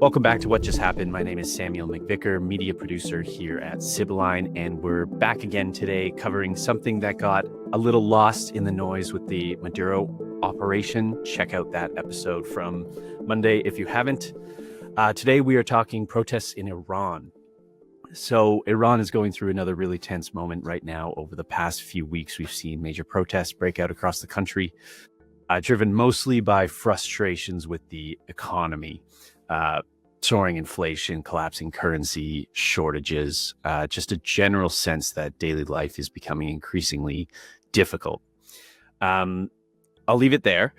Welcome back to What Just Happened. My name is Samuel McVicar, media producer here at Sibylline, and we're back again today covering something that got a little lost in the noise with the Maduro operation. Check out that episode from Monday if you haven't. Today we are talking protests in Iran. So Iran is going through another really tense moment right now. Over the past few weeks, we've seen major protests break out across the country, driven mostly by frustrations with the economy. Soaring inflation, collapsing currency, shortages, just a general sense that daily life is becoming increasingly difficult. I'll leave it there.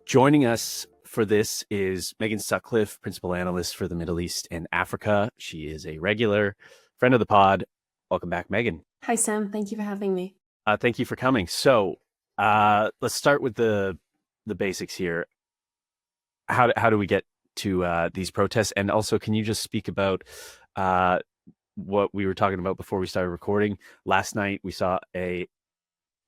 Joining us for this is Megan Sutcliffe, principal analyst for the Middle East and Africa. She is a regular friend of the pod. Welcome back, Megan. Hi, Sam. Thank you for having me. Thank you for coming. So let's start with the basics here. How do we get to these protests? And also, can you just speak about what we were talking about before we started recording? Last night, we saw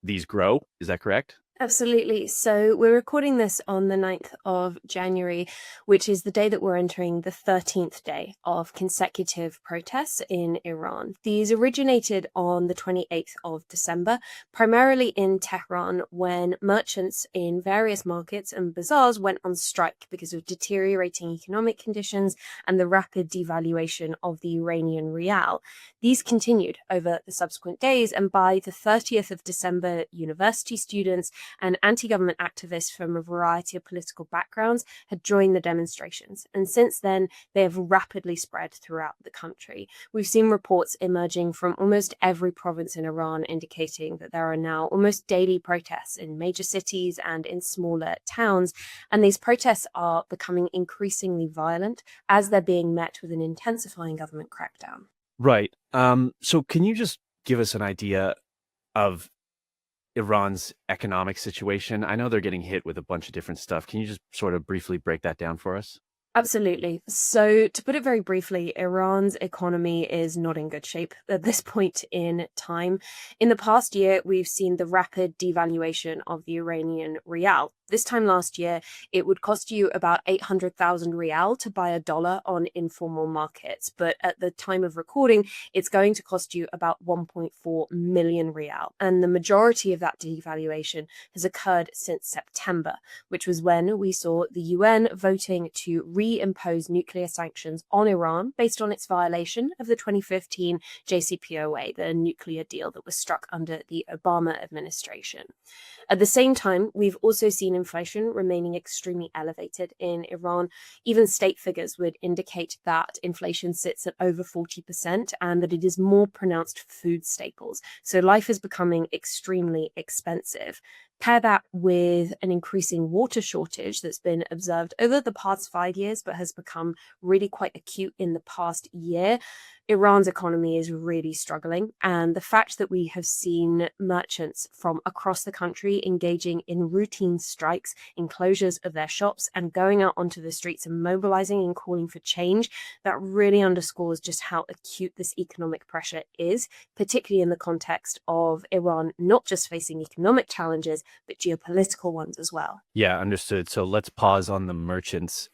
these grow. Is that correct? Absolutely. So we're recording this on the 9th of January, which is the day that we're entering the 13th day of consecutive protests in Iran. These originated on the 28th of December, primarily in Tehran, when merchants in various markets and bazaars went on strike because of deteriorating economic conditions and the rapid devaluation of the Iranian rial. These continued over the subsequent days, and by the 30th of December, university students and anti-government activists from a variety of political backgrounds had joined the demonstrations. And since then, they have rapidly spread throughout the country. We've seen reports emerging from almost every province in Iran indicating that there are now almost daily protests in major cities and in smaller towns. And these protests are becoming increasingly violent as they're being met with an intensifying government crackdown. Right. So can you just give us an idea of Iran's economic situation? I know they're getting hit with a bunch of different stuff. Can you just sort of briefly break that down for us? Absolutely. So, to put it very briefly, Iran's economy is not in good shape at this point in time. In the past year, we've seen the rapid devaluation of the Iranian rial. This time last year, it would cost you about 800,000 rial to buy a dollar on informal markets. But at the time of recording, it's going to cost you about 1.4 million rial. And the majority of that devaluation has occurred since September, which was when we saw the UN voting to reimpose nuclear sanctions on Iran based on its violation of the 2015 JCPOA, the nuclear deal that was struck under the Obama administration. At the same time, we've also seen inflation remaining extremely elevated in Iran. Even state figures would indicate that inflation sits at over 40% and that it is more pronounced for food staples. So life is becoming extremely expensive. Pair that with an increasing water shortage that's been observed over the past 5 years, but has become really quite acute in the past year. Iran's economy is really struggling. And the fact that we have seen merchants from across the country engaging in routine strikes, in closures of their shops, and going out onto the streets and mobilizing and calling for change, that really underscores just how acute this economic pressure is, particularly in the context of Iran not just facing economic challenges, but geopolitical ones as well. Yeah, understood. So let's pause on the merchants.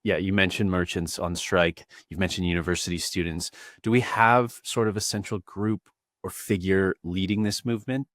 Yeah, you mentioned merchants on strike. You've mentioned university students. Do we have sort of a central group or figure leading this movement?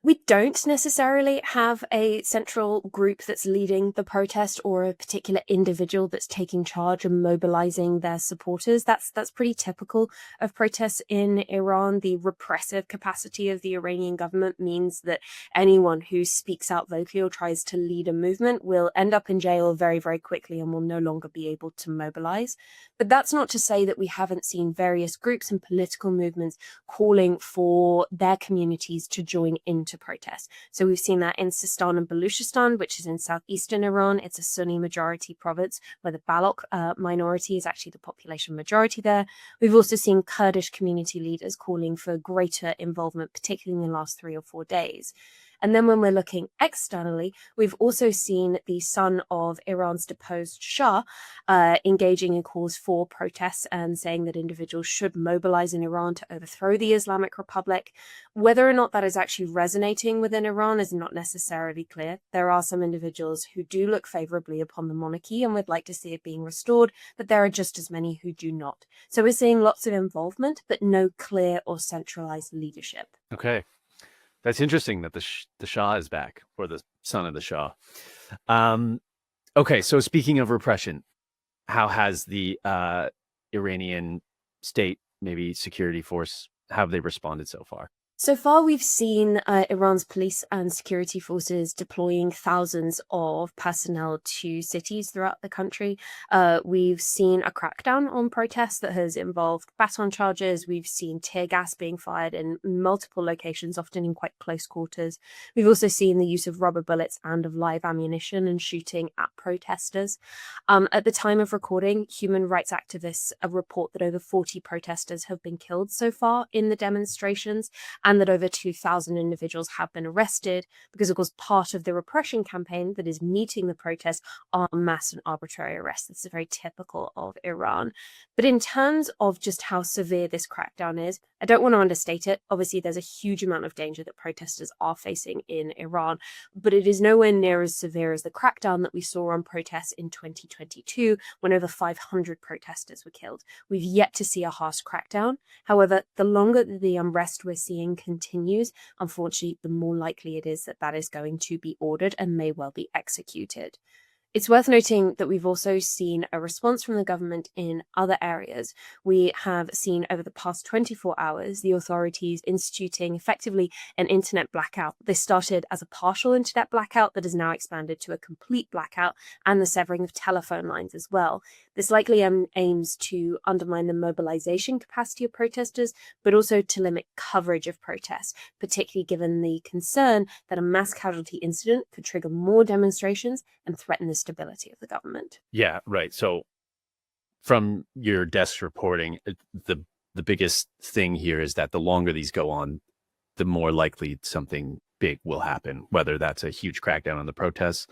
We don't necessarily have a central group that's leading the protest or a particular individual that's taking charge and mobilizing their supporters. That's pretty typical of protests in Iran. The repressive capacity of the Iranian government means that anyone who speaks out vocally or tries to lead a movement will end up in jail very, very quickly and will no longer be able to mobilize. But that's not to say that we haven't seen various groups and political movements calling for their communities to join into protests. So we've seen that in Sistan and Baluchistan, which is in southeastern Iran. It's a Sunni majority province where the Baloch minority is actually the population majority there. We've also seen Kurdish community leaders calling for greater involvement, particularly in the last 3 or 4 days. And then when we're looking externally, we've also seen the son of Iran's deposed Shah engaging in calls for protests and saying that individuals should mobilize in Iran to overthrow the Islamic Republic. Whether or not that is actually resonating within Iran is not necessarily clear. There are some individuals who do look favorably upon the monarchy and would like to see it being restored, but there are just as many who do not. So we're seeing lots of involvement, but no clear or centralized leadership. Okay. That's interesting that the Shah is back, or the son of the Shah. Okay, so speaking of repression, how has the Iranian state, maybe security force, how have they responded so far? So far, we've seen Iran's police and security forces deploying thousands of personnel to cities throughout the country. We've seen a crackdown on protests that has involved baton charges. We've seen tear gas being fired in multiple locations, often in quite close quarters. We've also seen the use of rubber bullets and of live ammunition and shooting at protesters. At the time of recording, human rights activists report that over 40 protesters have been killed so far in the demonstrations, and that over 2,000 individuals have been arrested because, of course, part of the repression campaign that is meeting the protests are mass and arbitrary arrests. This is very typical of Iran. But in terms of just how severe this crackdown is, I don't want to understate it. Obviously, there's a huge amount of danger that protesters are facing in Iran, but it is nowhere near as severe as the crackdown that we saw on protests in 2022 when over 500 protesters were killed. We've yet to see a harsh crackdown. However, the longer the unrest we're seeing continues, unfortunately, the more likely it is that that is going to be ordered and may well be executed. It's worth noting that we've also seen a response from the government in other areas. We have seen over the past 24 hours the authorities instituting effectively an internet blackout. This started as a partial internet blackout that has now expanded to a complete blackout, and the severing of telephone lines as well. This likely aims to undermine the mobilization capacity of protesters, but also to limit coverage of protests, particularly given the concern that a mass casualty incident could trigger more demonstrations and threaten the stability of the government. Yeah, right. So from your desk reporting, the biggest thing here is that the longer these go on, the more likely something big will happen, whether that's a huge crackdown on the protests.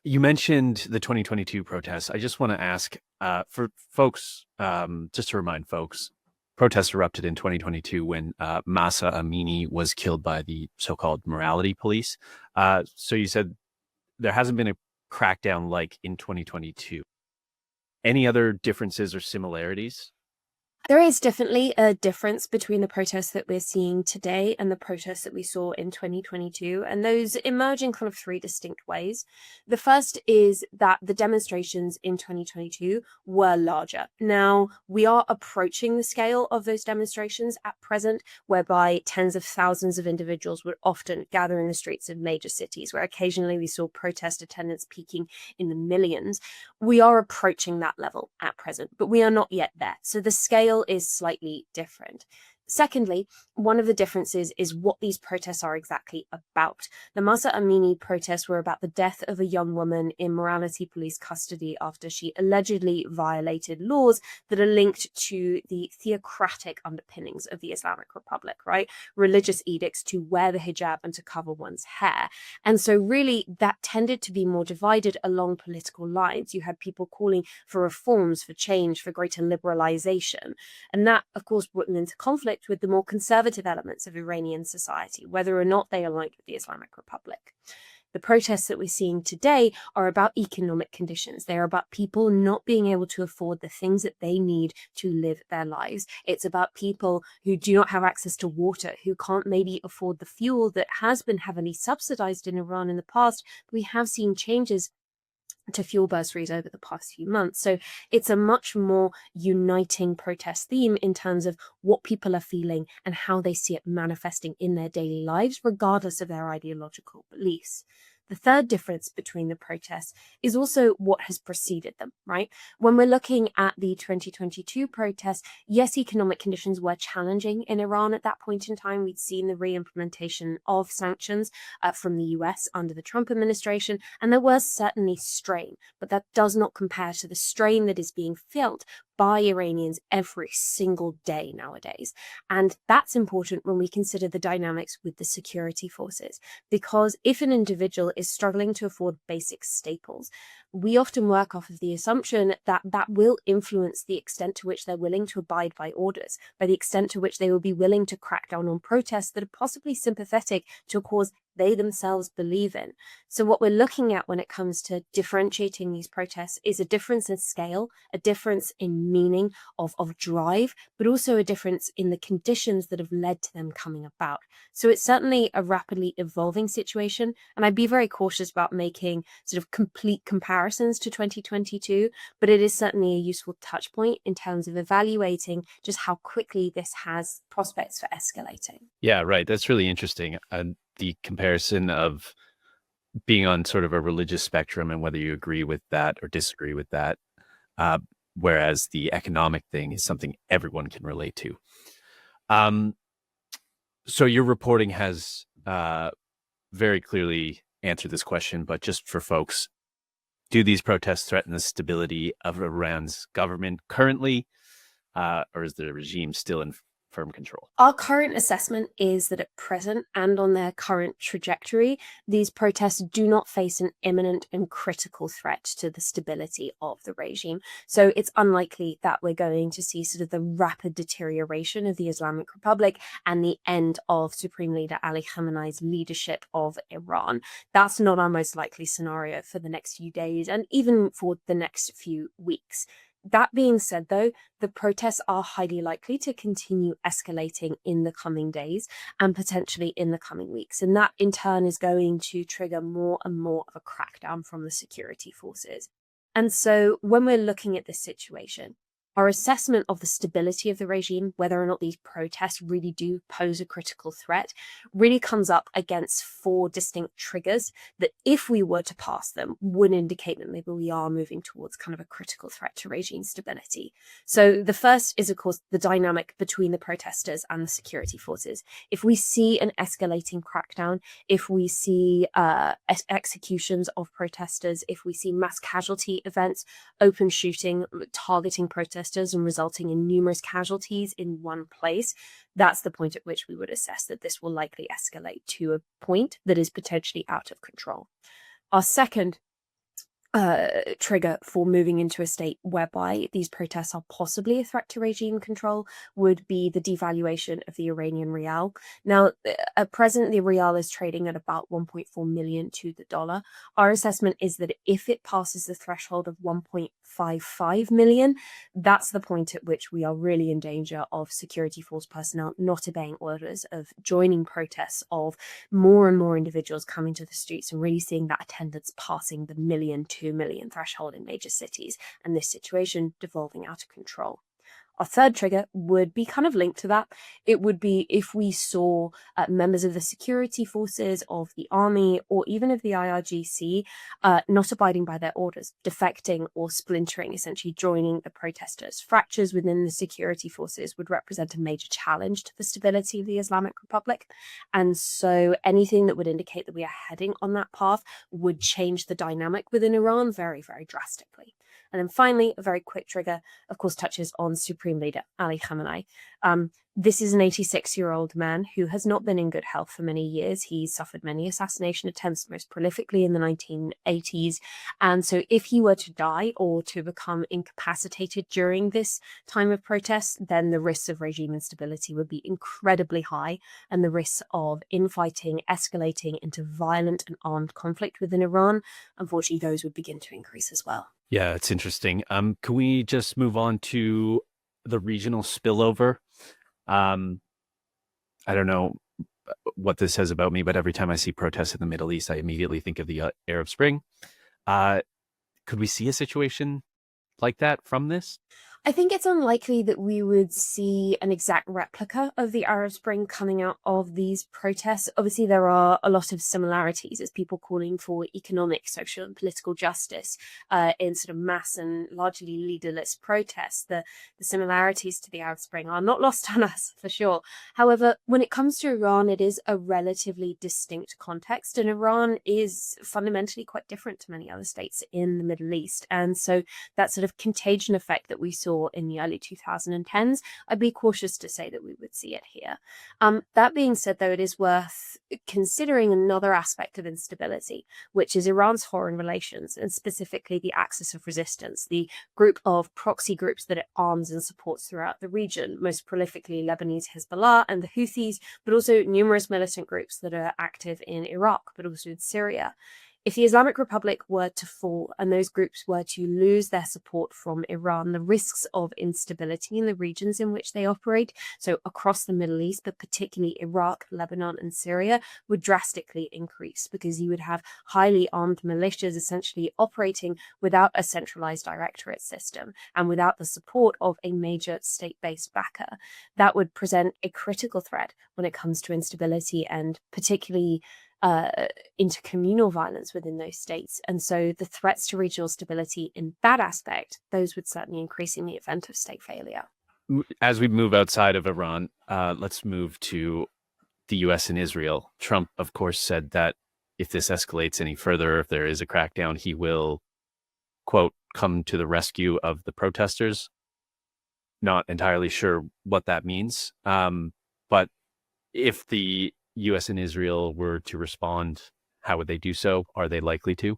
You mentioned the 2022 protests. I just want to ask for folks, just to remind folks, protests erupted in 2022 when Mahsa Amini was killed by the so-called morality police. So you said there hasn't been a crackdown like in 2022. Any other differences or similarities? There is definitely a difference between the protests that we're seeing today and the protests that we saw in 2022, and those emerge in kind of three distinct ways. The first is that the demonstrations in 2022 were larger. Now, we are approaching the scale of those demonstrations at present, whereby tens of thousands of individuals would often gather in the streets of major cities, where occasionally we saw protest attendance peaking in the millions. We are approaching that level at present, but we are not yet there. So the scale is slightly different. Secondly, one of the differences is what these protests are exactly about. The Mahsa Amini protests were about the death of a young woman in morality police custody after she allegedly violated laws that are linked to the theocratic underpinnings of the Islamic Republic, right? Religious edicts to wear the hijab and to cover one's hair. And so really that tended to be more divided along political lines. You had people calling for reforms, for change, for greater liberalization. And that, of course, brought them into conflict with the more conservative elements of Iranian society, whether or not they aligned with the Islamic Republic. The protests that we're seeing today are about economic conditions. They're about people not being able to afford the things that they need to live their lives. It's about people who do not have access to water, who can't maybe afford the fuel that has been heavily subsidized in Iran in the past. We have seen changes to fuel bursaries over the past few months. So it's a much more uniting protest theme in terms of what people are feeling and how they see it manifesting in their daily lives, regardless of their ideological beliefs. The third difference between the protests is also what has preceded them, right? When we're looking at the 2022 protests, yes, economic conditions were challenging in Iran at that point in time. We'd seen the re-implementation of sanctions from the US under the Trump administration, and there was certainly strain, but that does not compare to the strain that is being felt by Iranians every single day nowadays. And that's important when we consider the dynamics with the security forces, because if an individual is struggling to afford basic staples, we often work off of the assumption that that will influence the extent to which they're willing to abide by orders, by the extent to which they will be willing to crack down on protests that are possibly sympathetic to a cause they themselves believe in. So what we're looking at when it comes to differentiating these protests is a difference in scale, a difference in meaning of drive, but also a difference in the conditions that have led to them coming about. So it's certainly a rapidly evolving situation, and I'd be very cautious about making sort of complete comparisons to 2022, but it is certainly a useful touch point in terms of evaluating just how quickly this has prospects for escalating. Yeah, right. That's really interesting. The comparison of being on sort of a religious spectrum and whether you agree with that or disagree with that, uh, whereas the economic thing is something everyone can relate to. So your reporting has very clearly answered this question, but just for folks, do these protests threaten the stability of Iran's government currently, or is the regime still in firm control? Our current assessment is that at present and on their current trajectory, these protests do not face an imminent and critical threat to the stability of the regime. So it's unlikely that we're going to see sort of the rapid deterioration of the Islamic Republic and the end of Supreme Leader Ali Khamenei's leadership of Iran. That's not our most likely scenario for the next few days and even for the next few weeks. That being said, though, the protests are highly likely to continue escalating in the coming days and potentially in the coming weeks. And that in turn is going to trigger more and more of a crackdown from the security forces. And so when we're looking at this situation, our assessment of the stability of the regime, whether or not these protests really do pose a critical threat, really comes up against four distinct triggers that, if we were to pass them, would indicate that maybe we are moving towards kind of a critical threat to regime stability. So the first is, of course, the dynamic between the protesters and the security forces. If we see an escalating crackdown, if we see executions of protesters, if we see mass casualty events, open shooting, targeting protesters, and resulting in numerous casualties in one place, that's the point at which we would assess that this will likely escalate to a point that is potentially out of control. Our second trigger for moving into a state whereby these protests are possibly a threat to regime control would be the devaluation of the Iranian rial. Now, at present, the rial is trading at about 1.4 million to the dollar. Our assessment is that if it passes the threshold of 1.55 million, that's the point at which we are really in danger of security force personnel not obeying orders, of joining protests, of more and more individuals coming to the streets and really seeing that attendance passing the 2 million threshold in major cities, and this situation devolving out of control. Our third trigger would be kind of linked to that. It would be if we saw members of the security forces, of the army, or even of the IRGC not abiding by their orders, defecting or splintering, essentially joining the protesters. Fractures within the security forces would represent a major challenge to the stability of the Islamic Republic. And so anything that would indicate that we are heading on that path would change the dynamic within Iran very, very drastically. And then finally, a very quick trigger, of course, touches on Supreme Leader Ali Khamenei. This is an 86-year-old man who has not been in good health for many years. He suffered many assassination attempts, most prolifically in the 1980s. And so if he were to die or to become incapacitated during this time of protest, then the risks of regime instability would be incredibly high. And the risks of infighting escalating into violent and armed conflict within Iran, unfortunately, those would begin to increase as well. Yeah, it's interesting. Can we just move on to the regional spillover? I don't know what this says about me, but every time I see protests in the Middle East, I immediately think of the Arab Spring. Could we see a situation like that from this? I think it's unlikely that we would see an exact replica of the Arab Spring coming out of these protests. Obviously, there are a lot of similarities as people calling for economic, social, and political justice in sort of mass and largely leaderless protests. The similarities to the Arab Spring are not lost on us, for sure. However, when it comes to Iran, it is a relatively distinct context, and Iran is fundamentally quite different to many other states in the Middle East. And so that sort of contagion effect that we saw saw in the early 2010s, I'd be cautious to say that we would see it here. That being said, though, it is worth considering another aspect of instability, which is Iran's foreign relations, and specifically the Axis of Resistance, the group of proxy groups that it arms and supports throughout the region, most prolifically Lebanese Hezbollah and the Houthis, but also numerous militant groups that are active in Iraq, but also in Syria. If the Islamic Republic were to fall and those groups were to lose their support from Iran, the risks of instability in the regions in which they operate, so across the Middle East, but particularly Iraq, Lebanon, and Syria, would drastically increase because you would have highly armed militias essentially operating without a centralized directorate system and without the support of a major state-based backer. That would present a critical threat when it comes to instability and particularly intercommunal violence within those states. And so the threats to regional stability in that aspect, those would certainly increase in the event of state failure. As we move outside of Iran, let's move to the US and Israel. Trump, of course, said that if this escalates any further, if there is a crackdown, he will, quote, come to the rescue of the protesters. Not entirely sure what that means. But if the US and Israel were to respond, how would they do so? Are they likely to?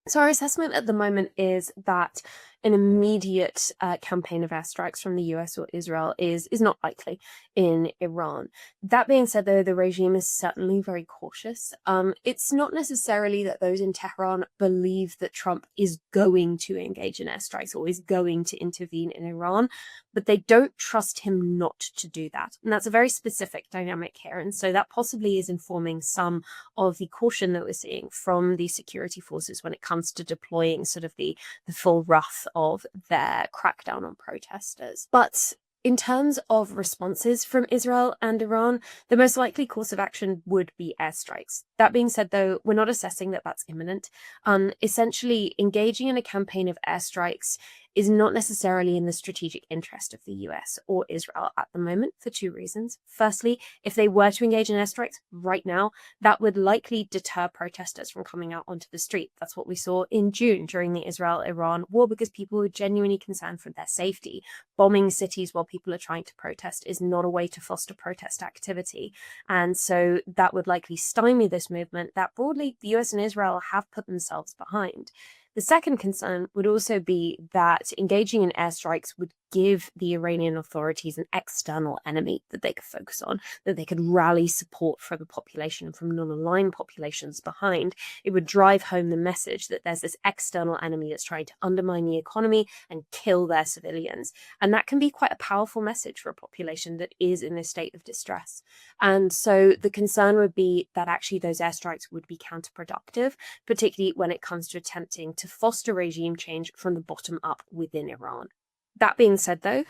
So our assessment at the moment is that an immediate campaign of airstrikes from the US or Israel is not likely in Iran. That being said, though, the regime is certainly very cautious. It's not necessarily that those in Tehran believe that Trump is going to engage in airstrikes or is going to intervene in Iran, but they don't trust him not to do that. And that's a very specific dynamic here. And so that possibly is informing some of the caution that we're seeing from the security forces when it comes to deploying sort of the full wrath of their crackdown on protesters. But in terms of responses from Israel and Iran, the most likely course of action would be airstrikes. That being said, though, we're not assessing that that's imminent. Essentially, engaging in a campaign of airstrikes is not necessarily in the strategic interest of the US or Israel at the moment for two reasons. Firstly, if they were to engage in airstrikes right now, that would likely deter protesters from coming out onto the street. That's what we saw in June during the Israel-Iran war because people were genuinely concerned for their safety. Bombing cities while people are trying to protest is not a way to foster protest activity. And so that would likely stymie this movement that broadly the US and Israel have put themselves behind. The second concern would also be that engaging in airstrikes would give the Iranian authorities an external enemy that they could focus on, that they could rally support from the population and from non-aligned populations behind. It would drive home the message that there's this external enemy that's trying to undermine the economy and kill their civilians. And that can be quite a powerful message for a population that is in a state of distress. And so the concern would be that actually those airstrikes would be counterproductive, particularly when it comes to attempting to foster regime change from the bottom up within Iran. That being said, though,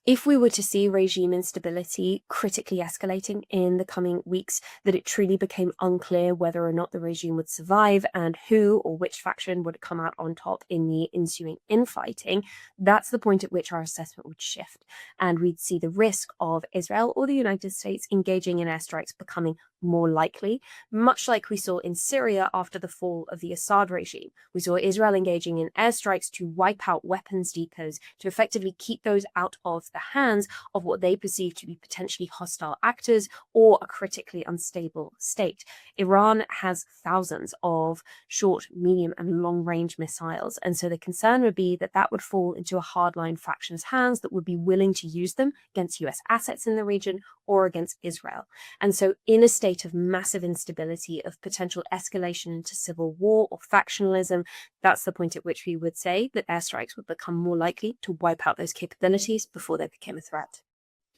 if we were to see regime instability critically escalating in the coming weeks, that it truly became unclear whether or not the regime would survive and who or which faction would come out on top in the ensuing infighting, that's the point at which our assessment would shift. And we'd see the risk of Israel or the United States engaging in airstrikes becoming more likely, much like we saw in Syria after the fall of the Assad regime. We saw Israel engaging in airstrikes to wipe out weapons depots, to effectively keep those out of the hands of what they perceive to be potentially hostile actors or a critically unstable state. Iran has thousands of short, medium, and long-range missiles, and so the concern would be that that would fall into a hardline faction's hands that would be willing to use them against US assets in the region or against Israel. And so in a state of massive instability, of potential escalation into civil war or factionalism, that's the point at which we would say that airstrikes would become more likely to wipe out those capabilities before they became a threat.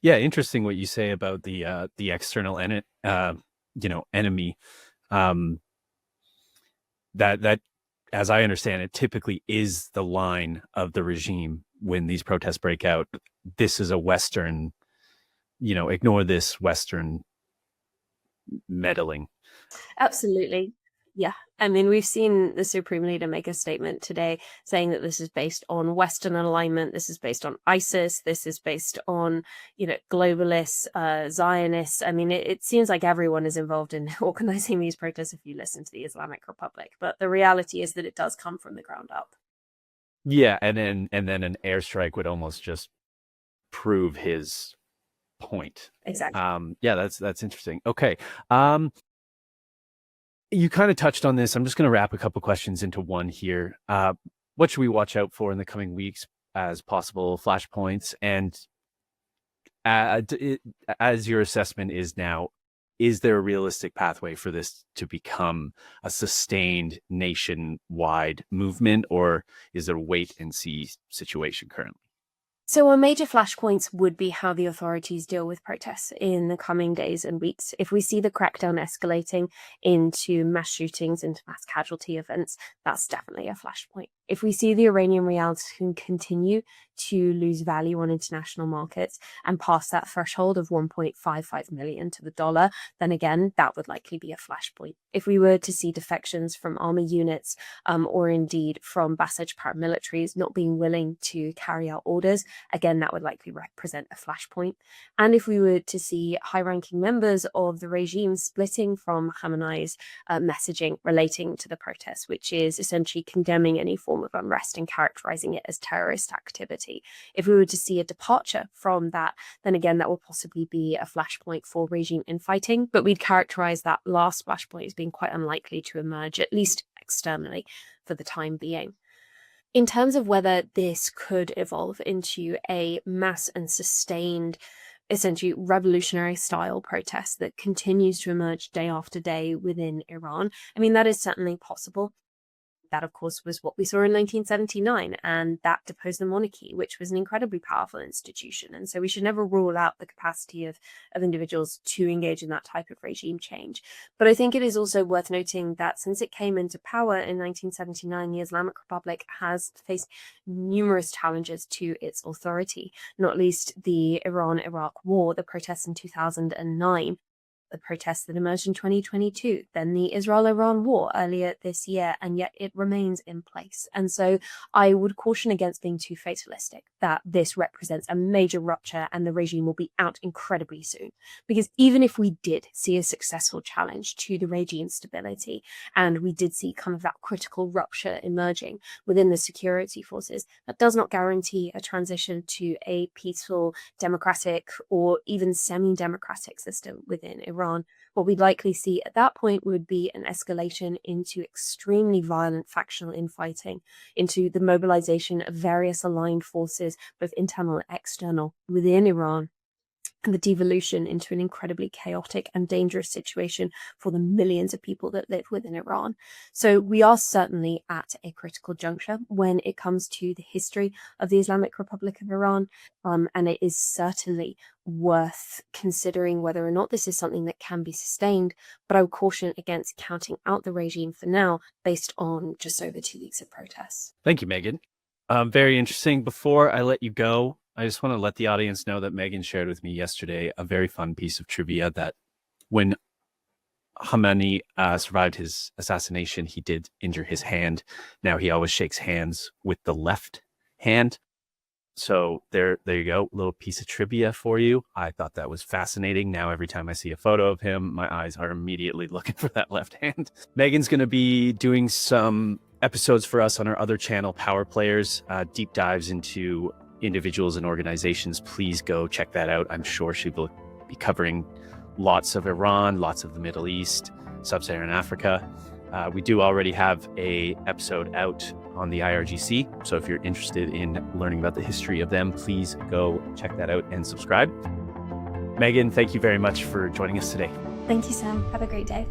Yeah, interesting what you say about the external enemy. That, as I understand it, typically is the line of the regime when these protests break out. This is a Western, ignore this Western meddling. Absolutely. Yeah. I mean, we've seen the Supreme Leader make a statement today saying that this is based on Western alignment. This is based on ISIS. This is based on, globalists, Zionists. I mean, it seems like everyone is involved in organizing these protests if you listen to the Islamic Republic. But the reality is that it does come from the ground up. Yeah, and then an airstrike would almost just prove his point. Exactly. Yeah, that's interesting. Okay. You kind of touched on this. I'm just going to wrap a couple questions into one here. What should we watch out for in the coming weeks as possible flashpoints? And as your assessment is now, is there a realistic pathway for this to become a sustained nationwide movement, or is there a wait and see situation currently? So, our major flashpoints would be how the authorities deal with protests in the coming days and weeks. If we see the crackdown escalating into mass shootings, into mass casualty events, that's definitely a flashpoint. If we see the Iranian real continue to lose value on international markets and pass that threshold of 1.55 million to the dollar, then again, that would likely be a flashpoint. If we were to see defections from army units or indeed from Basij paramilitaries not being willing to carry out orders, again, that would likely represent a flashpoint. And if we were to see high-ranking members of the regime splitting from Khamenei's messaging relating to the protests, which is essentially condemning any form of unrest and characterizing it as terrorist activity. If we were to see a departure from that, then again, that will possibly be a flashpoint for regime infighting, but we'd characterize that last flashpoint as being quite unlikely to emerge, at least externally, for the time being. In terms of whether this could evolve into a mass and sustained, essentially revolutionary style protest that continues to emerge day after day within Iran, I mean, that is certainly possible. That, of course, was what we saw in 1979, and that deposed the monarchy, which was an incredibly powerful institution. And so we should never rule out the capacity of individuals to engage in that type of regime change. But I think it is also worth noting that since it came into power in 1979, the Islamic Republic has faced numerous challenges to its authority, not least the Iran-Iraq War, the protests in 2009, the protests that emerged in 2022, then the Israel-Iran war earlier this year, and yet it remains in place. And so I would caution against being too fatalistic that this represents a major rupture and the regime will be out incredibly soon. Because even if we did see a successful challenge to the regime's stability, and we did see kind of that critical rupture emerging within the security forces, that does not guarantee a transition to a peaceful, democratic, or even semi-democratic system within Iran. What we'd likely see at that point would be an escalation into extremely violent factional infighting, into the mobilization of various aligned forces, both internal and external, within Iran, and the devolution into an incredibly chaotic and dangerous situation for the millions of people that live within Iran. So we are certainly at a critical juncture when it comes to the history of the Islamic Republic of Iran, and it is certainly worth considering whether or not this is something that can be sustained, but I would caution against counting out the regime for now based on just over 2 weeks of protests. Thank you, Megan. Very interesting. Before I let you go, I just want to let the audience know that Megan shared with me yesterday a very fun piece of trivia that when Khamenei survived his assassination, he did injure his hand. Now he always shakes hands with the left hand. So there you go. A little piece of trivia for you. I thought that was fascinating. Now every time I see a photo of him, my eyes are immediately looking for that left hand. Megan's going to be doing some episodes for us on our other channel, Power Players, deep dives into individuals and organizations. Please go check that out. I'm sure she will be covering lots of Iran, lots of the Middle East, Sub-Saharan Africa. We do already have a episode out on the IRGC. So if you're interested in learning about the history of them, please go check that out and subscribe. Megan, thank you very much for joining us today. Thank you, Sam. Have a great day.